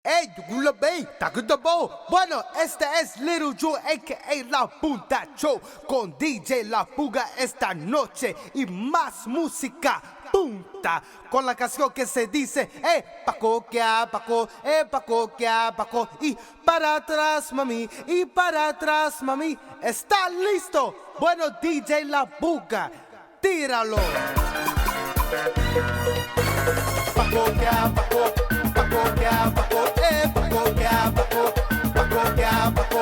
Hey, Gula Bay, Takutabo. Bueno, esta es Little Joe, a.k.a. La Punta Show, con DJ Labuga esta noche y más música punta, con la canción que se dice, Paco, Paco, Paco, y para atrás, mami, ¿está listo? Bueno, DJ Labuga, tíralo. Paco, Paco, Paco, Paco, Paco, Paco, Paco, Paco,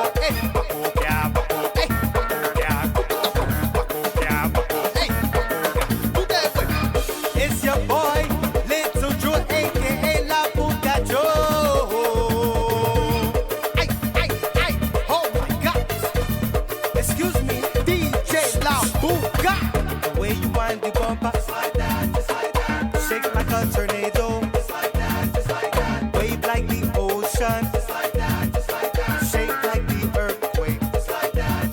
it's your boy, Little Joe, a.k.a. La Punta Joe. Ay, oh my God. Excuse me, DJ Labuga. The way you wind the bumper, just like that. Shake like a tornado, just like that. Wave like the ocean, just like that. Shake like the earthquake, just like that.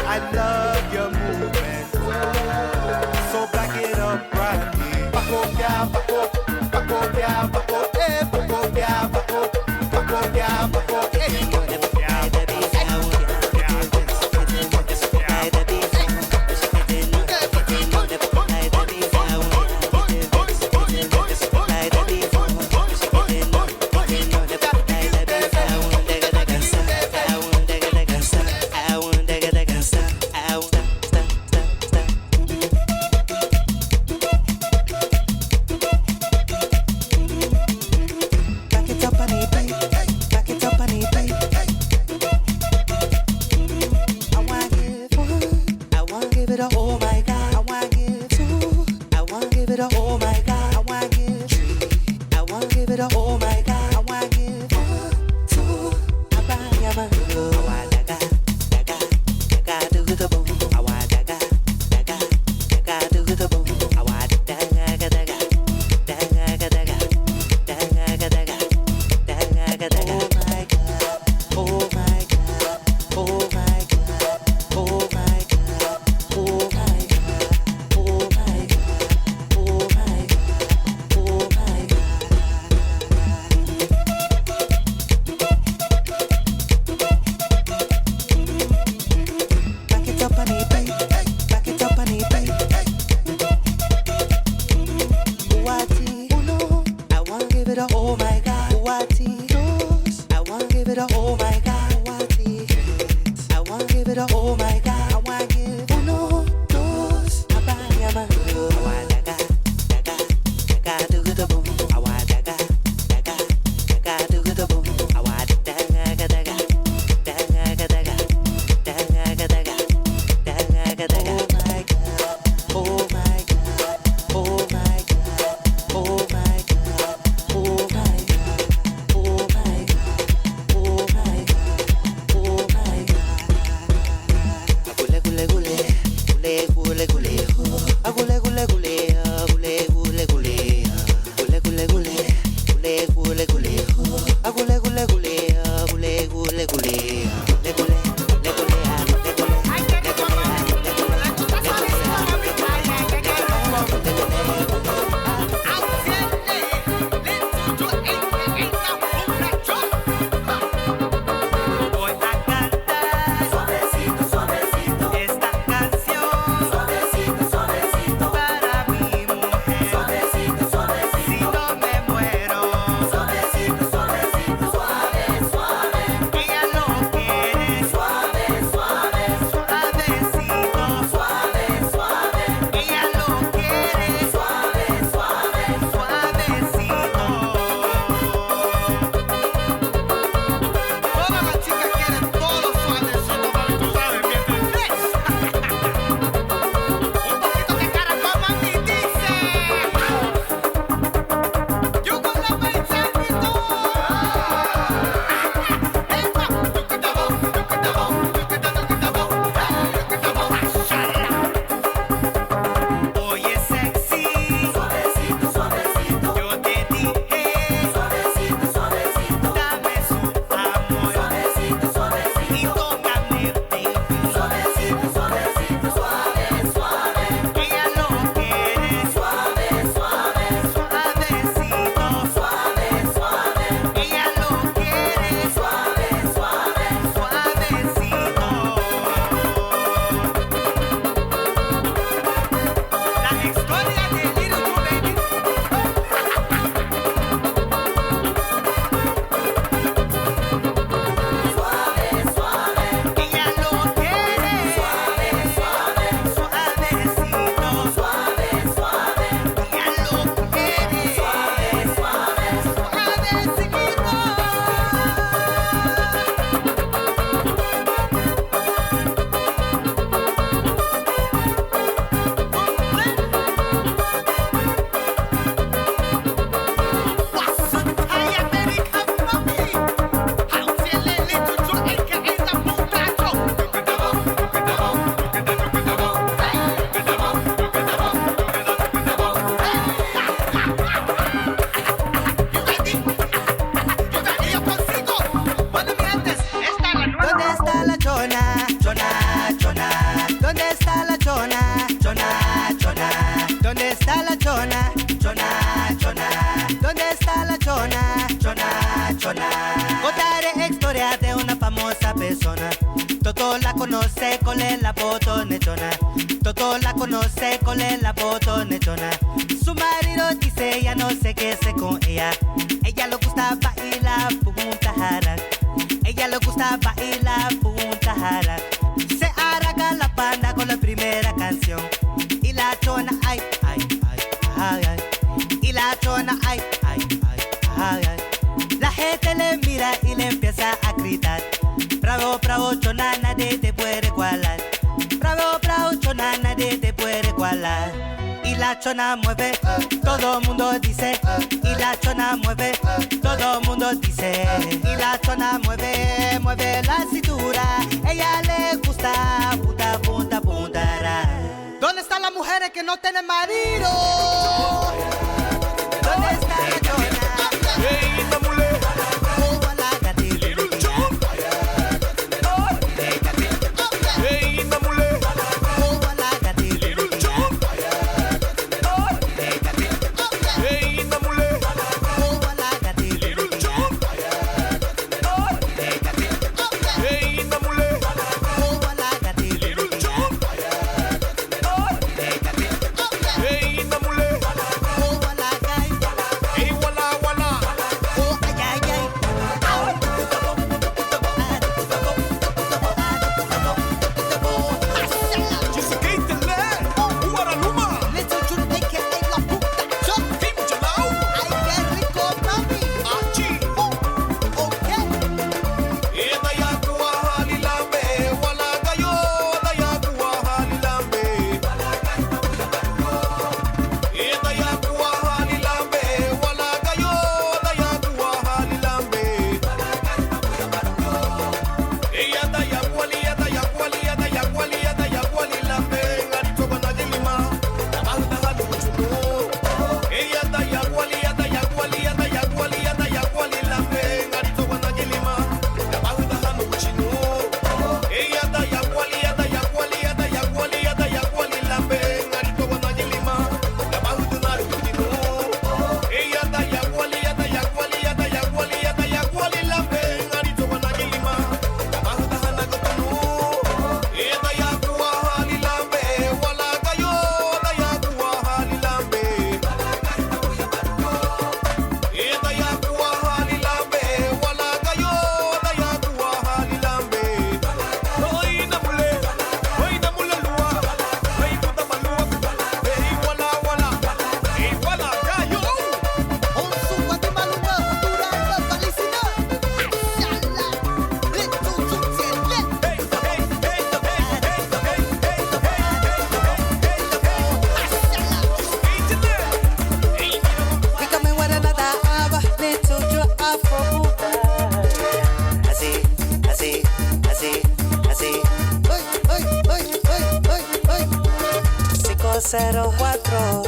I love your movement, so back it up right here. Paco, Paco, Paco, Paco, Paco, Paco, Paco, Paco, Chona, Chona, Chona. Contaré historia de una famosa persona. Todo la conoce, con la foto de Chona. Todo la conoce, con la foto de Chona. Su marido dice ya no sé qué hace con ella. Ella le gusta bailar punta jara. Ella le gusta bailar punta jara. Se arranca la banda con la primera canción. Y la Chona, ay, ay, ay, ay, ay. Y la Chona, ay, ay, ay, ay, ay. La gente le mira y le empieza a gritar. Bravo, bravo, Chona, nadie te puede igualar. Bravo, bravo, Chona, nadie te puede igualar. Y la Chona mueve, todo el mundo dice. Y la Chona mueve, todo el mundo dice. Y la Chona mueve, mueve la cintura. Ella le gusta punta, punta, punta. ¿Dónde están las mujeres que no tienen marido? ¿Dónde está la Chona? Hey, la mulher.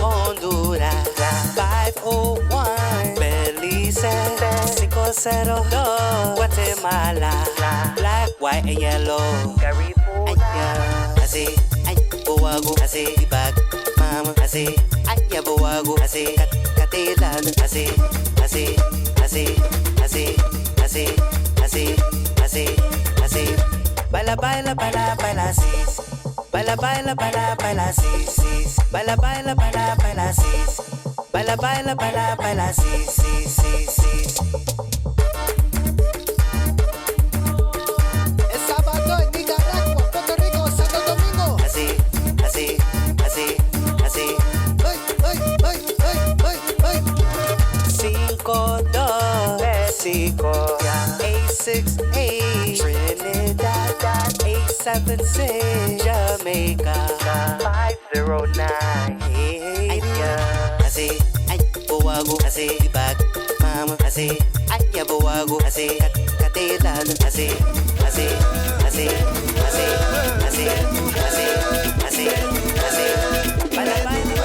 Honduras 501 Belice 502 Guatemala Black, white and yellow Así, ay, buwago Así, ibag, mama Así, ay, ya buwago Así, katilan Así, así, así, así, así, así, así, así Baila, baila, baila, baila, sis Baila, baila, baila, baila, sis, sis Baila, baila, baila, baila, sis Baila, baila, baila, baila, sis, sis, sis, sis Es sábado en Nicaragua, Puerto Rico, Santo Domingo. Así, así, así, así Ay, ay, ay, ay, ay, ay 5, 2, Mexico 868 Trinidad 876 Jamaica 509 Hey, así, ay, buwago Así, ibag, mama Así, ay, ya buwago Así, katilan Así, así, así, así, así, así, así, así Baila, baila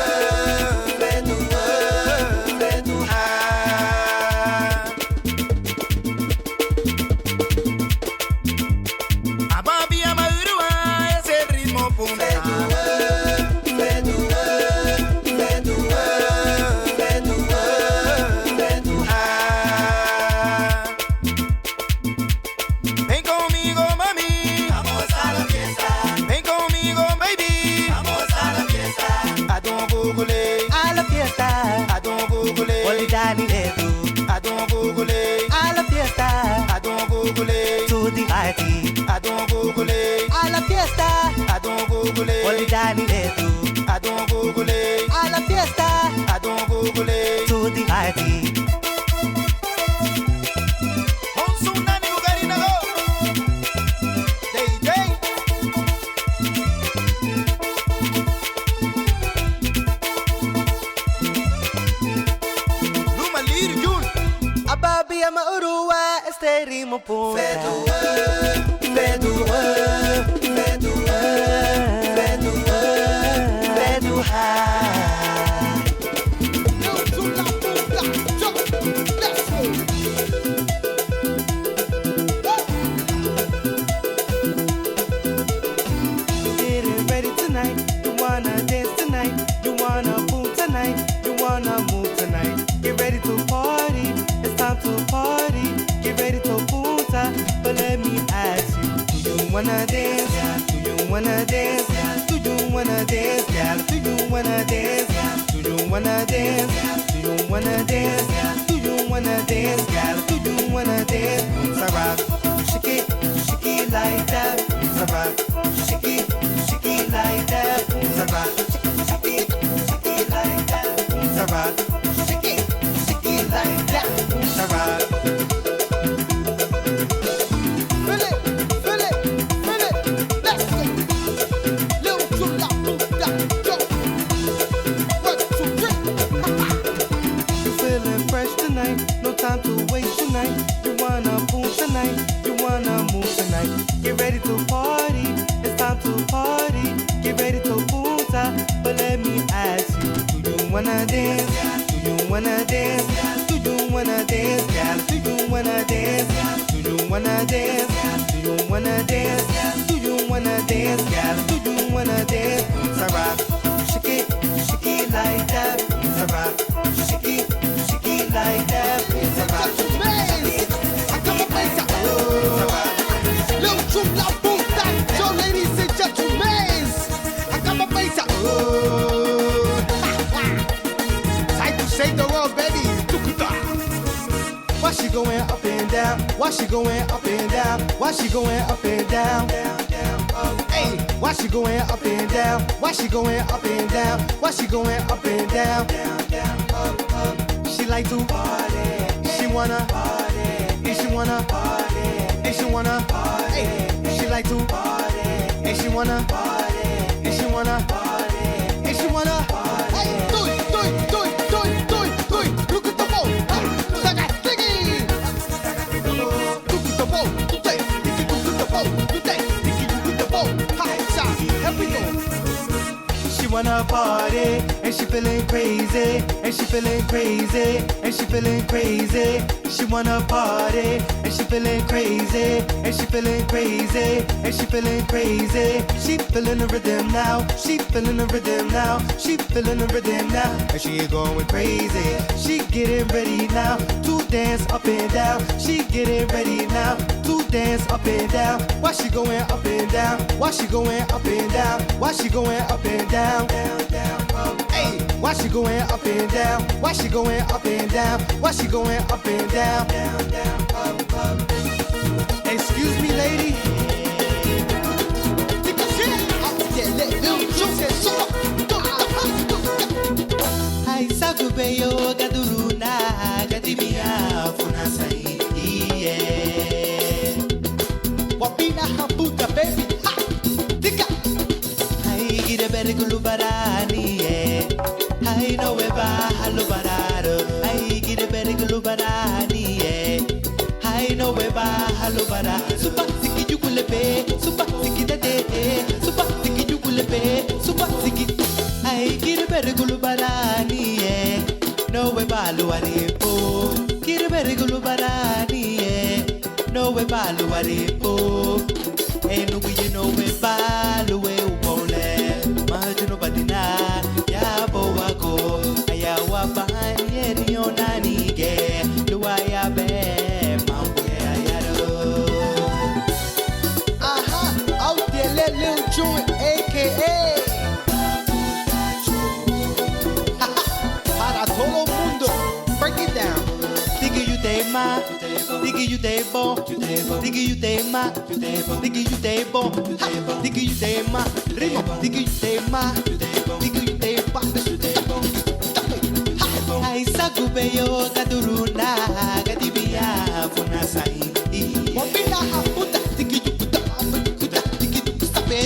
A la fiesta, to the party. A la fiesta, olvidani letu. A la fiesta, to the party. Ababi ama urua este ritmo punta. Getting ready tonight, you wanna dance tonight, you wanna move tonight, you wanna move tonight. Get ready to party, it's time to party. Get ready to punta, but let me ask you, do you wanna dance? Do you wanna dance? Do you wanna dance, gal? Do you wanna dance? Do you wanna dance? Do you wanna dance? Do you wanna dance, gal? Do you wanna dance? Punta rock, shake it like that. Punta rock, shake it like that. Punta rock, shake it like that. Punta rock, shake it like that. Punta rock. Feel it, let's go. Little chula puta, yo. 1, 2, 3. You feeling fresh tonight, no time to waste tonight. You wanna move tonight, you wanna move tonight. Get ready to party, it's time to party. Get ready to punta, but let me ask you, do you wanna dance? Do you wanna dance? Do you wanna dance, gal? Do you wanna dance? Do you wanna dance? Do you wanna dance? Do you wanna dance, gal? Do you wanna dance? Punta rock, shake it like that. Punta rock, shake it like that. Punta rock, Acaba pensa. Little chula puta, yo, ladies and gentlemen. Acaba pensa. Time to shake the world, baby. why she going up and down? Why she going up and down? Why she going up and down? Hey, why she going up and down? Why she going up and down? Why she going up and down? She like to party. She wanna party. And she wanna party. And she wanna party. She like to party. And she wanna party. And she wanna party. And she wanna party. Hey, do it. Look at the ball. Saga, diggy. Look at the ball. Look at the ball. Look at the ball. Hi, here we go. She wanna party, and she feeling crazy, and she feeling crazy, and she feeling crazy. She wanna party, and she feeling crazy, and she feeling crazy, and she feeling crazy. She feeling the rhythm now, she feeling the rhythm now, she feeling the rhythm now, and she going crazy. She getting ready now to dance up and down. She getting ready now to dance up and down. Why she going up and down? Why she going up and down? Why she going up and down? Hey, why she going up and down? Why she going up and down? Why she going up and down? Excuse me, lady. Ay, Sagü beyo gaduruna gadimia funasai. Wapina hambuka, baby. Ha! Tika! Ay, gire bergulu barani. Ay, no weba halu bararo. Ay, gire bergulu barani. Ay, no weba halu bara. Supa siki jukulepe, supa siki dede, supa siki jukulepe, supa siki. Ay, gire bergulu barani. No weba halu arepo. Gire bergulu barani. No weba halu arepo. Enuguye no weba halu upole. Majuno badina ya bo wako. Aya wabani eri onanige. Luwa ya be mambo ya yaro. Aha, out there, let Lil June, a.k.a. Para todo mundo, break it down. Think you Dey ma, diggy you dey bon, diggy you dey ma, diggy you dey bon, diggy you dey ma, diggy you dey ma, diggy you dey ba. Ai Sagü beyo kaduruna, kadibia funa sai. Baila, puta, diggy you puta, diggy you sabe.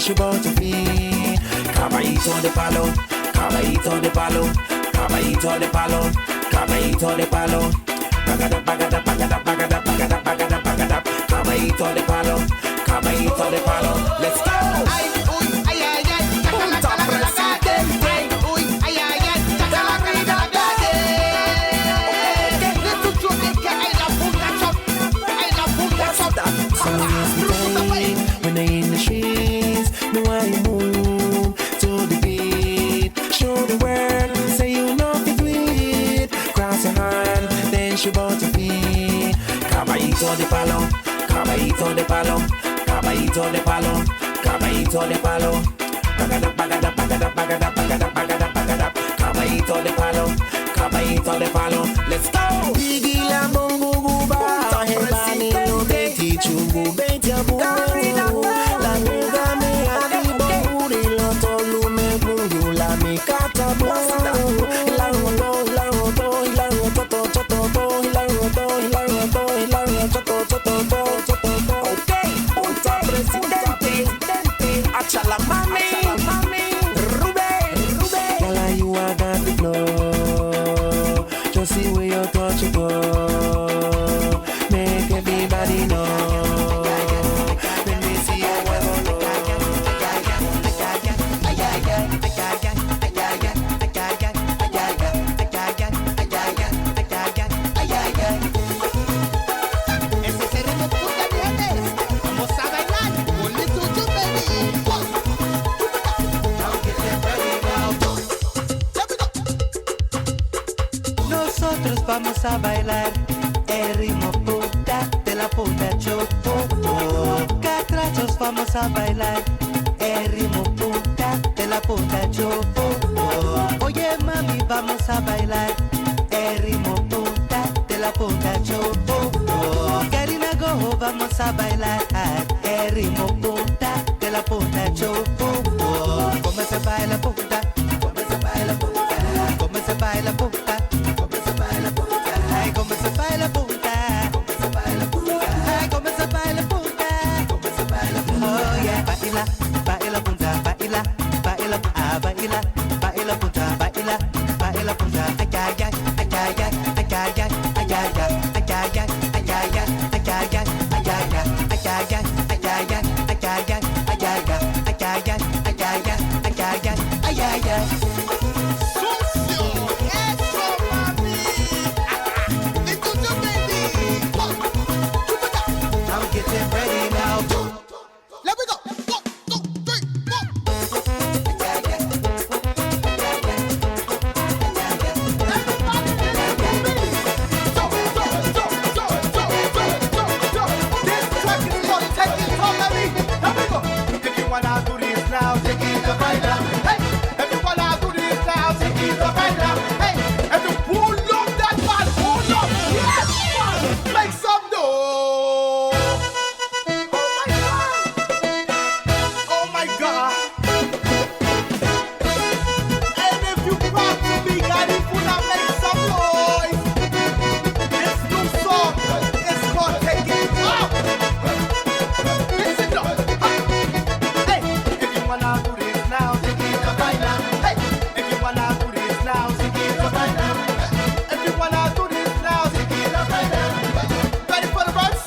she bout to feed. Caballito de palo, caballito de palo, caballito de palo, caballito de palo. Bagada, bagada, bagada, bagada, bagada, bagada, bagada. Caballito de palo, caballito de palo. Let's go. Ay, uy, ay, ay, ay. Punta presidente. Ay, uy, ay, ay, ay. Little Jamaica, ay, la puta chop. Ay, la puta chop. So yesterday, when they in the streets, know why you move to the beat. Show the world, say you know the tweet. Cross your hand, then she bout to feed. Caballito de palo, caballito de palo, caballito de palo, caballito de palo. Bagada, bagada, bagada, bagada, bagada, bagada, bagada. Caballito de palo, caballito de palo. Let's go. Biggie la bongo guba, hebani no beti chungu beti abu. Labuga me adibo, lo tolu me bungu la me katabu. La roto, la roto, la roto, choto, la roto, la roto, la roto, choto, choto. Okay, punta presidente, achala mami, Rube. Girl, you are got the flow. Just see where your touch you go. Make everybody know. When they see you, I don't know. Ese es el ritmo puta viernes. Vamos a bailar con Little Jamaica. Nosotros vamos a bailar el ritmo punta de la punta chopo. Catrachos vamos a bailar el ritmo punta de la punta chopo. Oye mami, vamos a bailar el ritmo punta de la punta chopo. Karina Gojo, vamos a bailar el ritmo punta de la punta chopo. Como se baila punta, como se baila punta, como se baila punta. Ay, como se baila punta, como se baila punta. Ay, como se baila punta, como se baila punta. Oh yeah, baila, baila punta, baila, baila, baila, baila punta, baila, baila punta. Ay ay ay, ay ay ay, ay ay ay, ay ay ay, ay ay ay, ay ay ay, ay ay ay, ay ay ay, ay ay ay, ay ay ay, ay ay ay, ay ay ay, ay ay ay, ay ay ay, ay ay ay, ay ay ay. Sucio, eso mami. Little Jamaica. I'm getting ready now. Let me go. 1, 2, 3, 4. If you wanna do this now, take it to Baila. Hey, if you wanna do this now, take it to Baila. Hey, if you pull up that man, pull up, yes, man, make some noise. Oh my God, and if you proud to be GAHFU, now make some noise. This new song is called Take It Up. Listen up. Hey, if you wanna do this now, take it to Baila. Hey, if you wanna do this now, take it to Baila. If you wanna do this now, take it to Baila. Ready for the verse?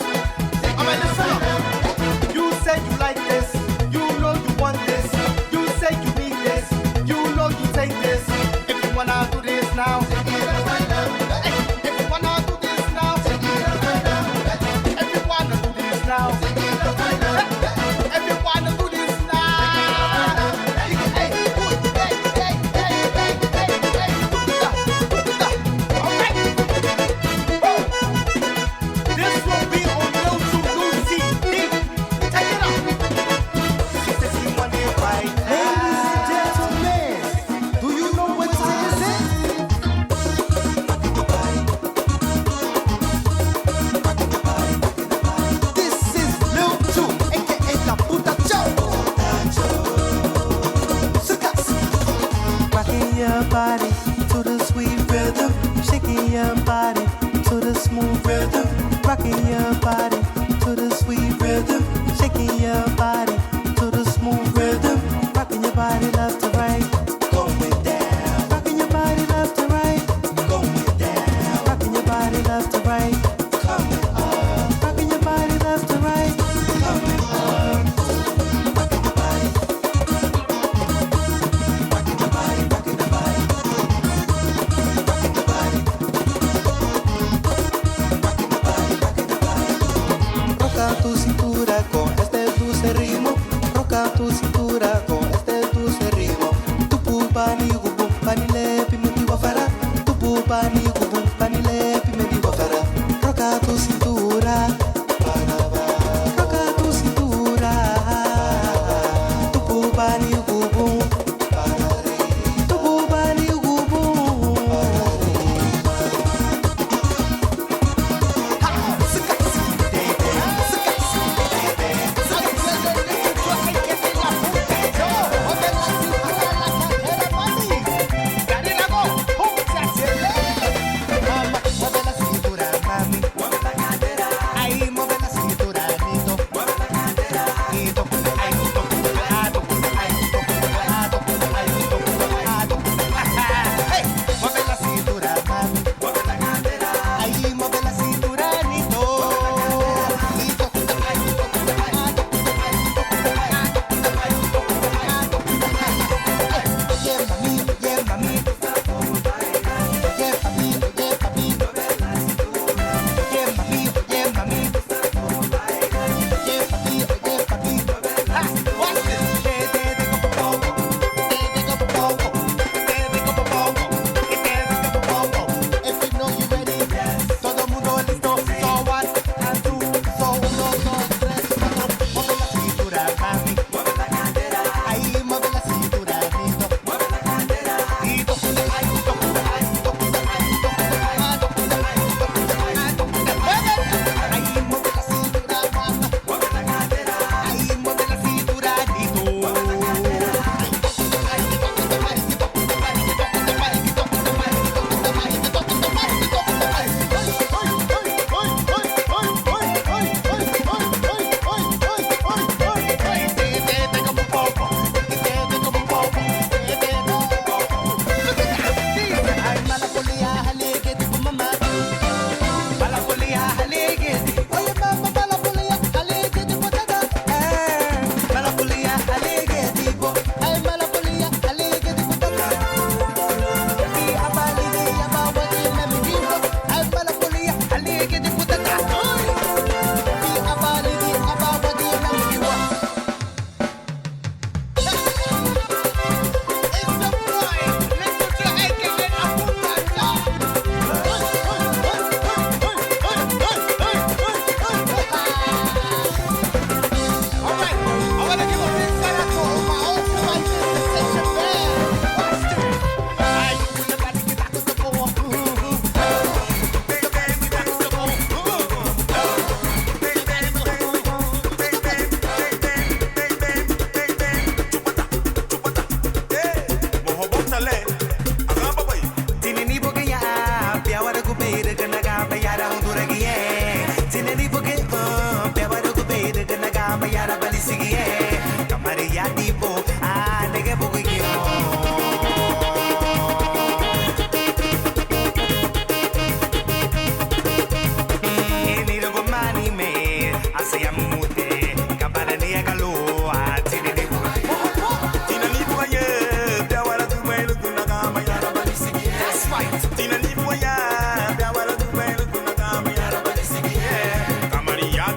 Alright, listen up. You said you like this, you know you want this. You said you need this, you know you take this. If you wanna do this now, take it to Baila. Hey, if you wanna do this now, take it to Baila. If you wanna do this now, take it to Baila. If you wanna do this now, hey, hey, hey, hey, hey, hey, hey, hey, all right. Woo. This will be on YouTube Lucy. Take it up. She says she want it right now. Ladies and gentlemen, do you know what time it is? This is Lil 2, aka La Puta Show. Sukas. Rocking your body to the sweet rhythm, shaking your body to the smooth rhythm. Rocking your body to the sweet rhythm, shaking your body to the smooth rhythm. Roca tu cintura con este dulce ritmo. Roca tu cintura con este dulce ritmo. Tu pupani gubu panile pimenti wafara. Tu pupani gubu panile pimenti wafara. Roca tu cintura. Roca tu cintura. Tu pupani gubu. Tu pupani gubu.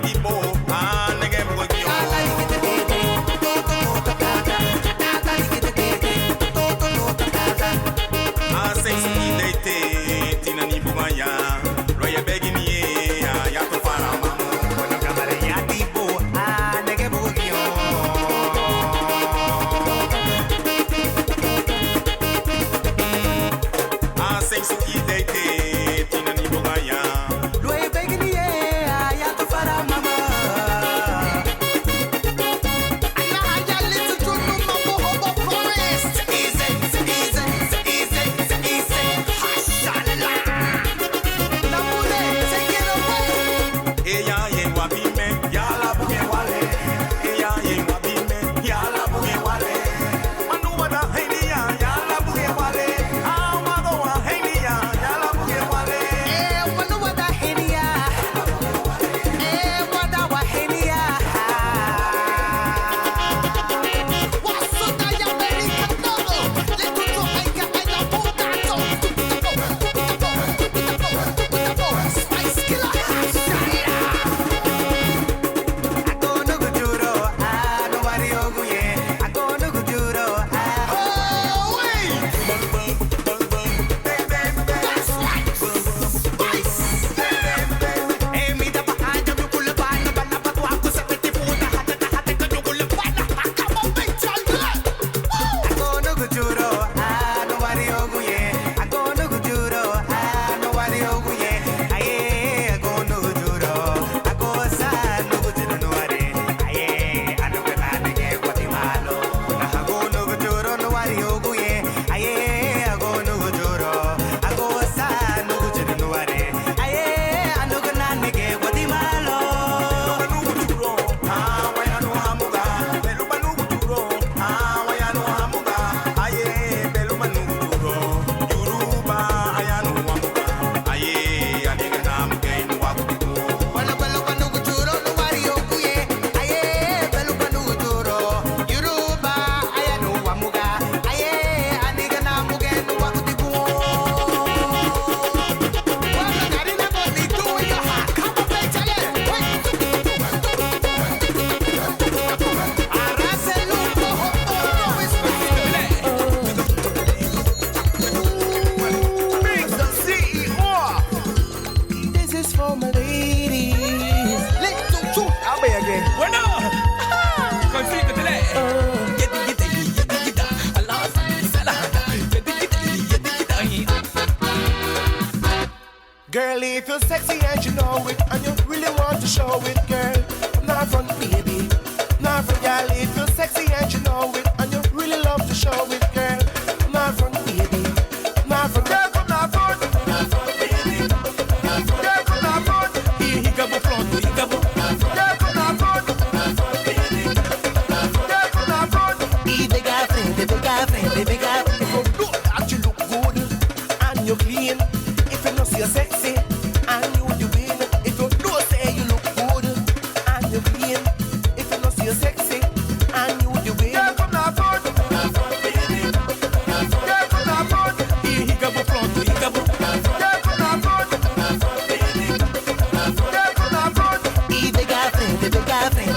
Tipo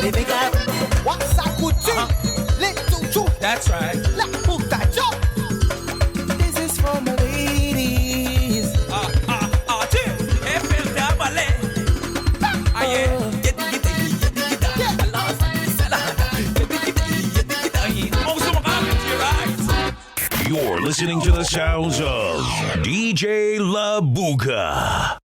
What's up with you? Little Chu. That's right. Labuga, yo. This is for my ladies. You're listening to the sounds of DJ Labuga.